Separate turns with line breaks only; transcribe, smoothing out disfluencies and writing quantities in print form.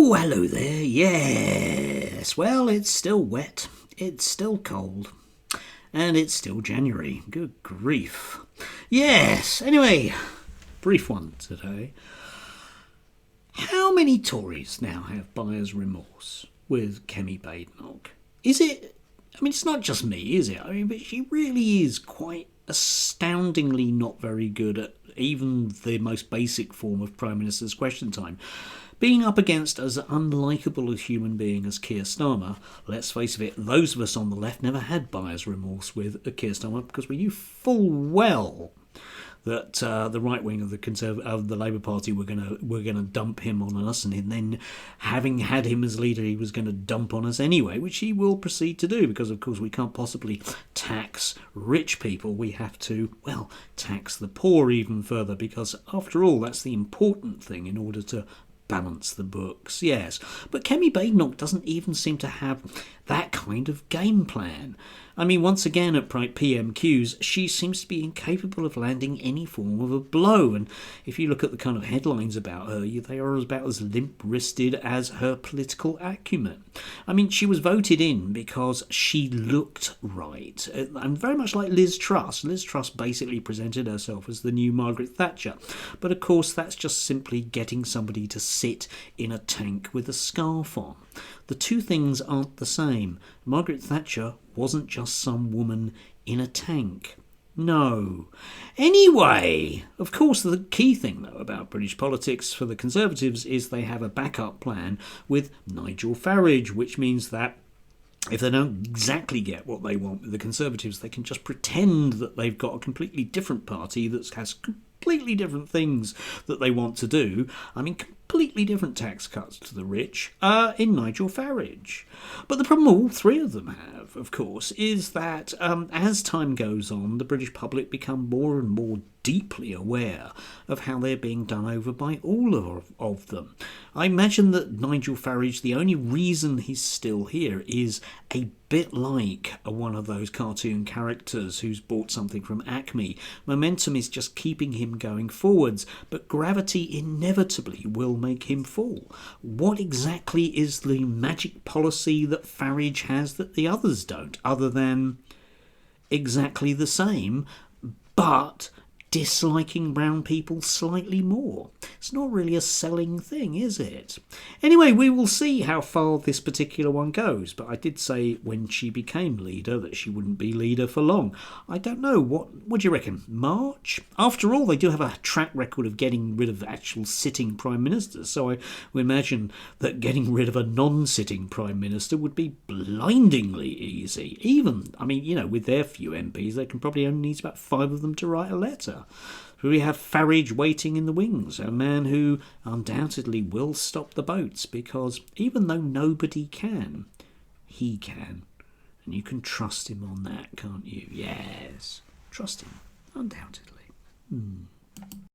Oh, hello there. Yes. Well, it's still wet. It's still cold. And it's still January. Good grief. Yes. Anyway, brief one today. How many Tories now have buyer's remorse with Kemi Badenoch? Is it... I mean, it's not just me, is it? I mean, but she really is quite astoundingly not very good at even the most basic form of Prime Minister's Question Time. Being up against as unlikable a human being as Keir Starmer, let's face it, those of us on the left never had buyer's remorse with Keir Starmer because we knew full well that the right wing of the Labour Party were gonna dump him on us, and then, having had him as leader, he was going to dump on us anyway, which he will proceed to do because, of course, we can't possibly tax rich people. We have to, well, tax the poor even further because, after all, that's the important thing in order to balance the books, yes. But Kemi Badenoch doesn't even seem to have that kind of game plan. I mean, once again at PMQs, she seems to be incapable of landing any form of a blow. And if you look at the kind of headlines about her, they are about as limp-wristed as her political acumen. I mean, she was voted in because she looked right. And very much like Liz Truss. Liz Truss basically presented herself as the new Margaret Thatcher. But of course, that's just simply getting somebody to sit in a tank with a scarf on. The two things aren't the same. Margaret Thatcher wasn't just some woman in a tank. No. Anyway, of course, the key thing, though, about British politics for the Conservatives is they have a backup plan with Nigel Farage, which means that if they don't exactly get what they want with the Conservatives, they can just pretend that they've got a completely different party that has completely different things that they want to do. I mean, completely different tax cuts to the rich in Nigel Farage. But the problem all three of them have, of course, is that as time goes on, the British public become more and more deeply aware of how they're being done over by all of them. I imagine that Nigel Farage, the only reason he's still here is a bit like one of those cartoon characters who's bought something from Acme. Momentum is just keeping him going forwards, but gravity inevitably will make him fall. What exactly is the magic policy that Farage has that the others don't, other than exactly the same, but disliking brown people slightly more? It's not really a selling thing, is it? Anyway, we will see how far this particular one goes, but I did say when she became leader that she wouldn't be leader for long. I don't know, what do you reckon? March? After all, they do have a track record of getting rid of actual sitting prime ministers, so I would imagine that getting rid of a non-sitting prime minister would be blindingly easy. Even, I mean, you know, with their few MPs, they can probably only need about 5 of them to write a letter. We have Farage waiting in the wings, a man who undoubtedly will stop the boats, because even though nobody can, he can. And you can trust him on that, can't you? Yes, trust him, undoubtedly.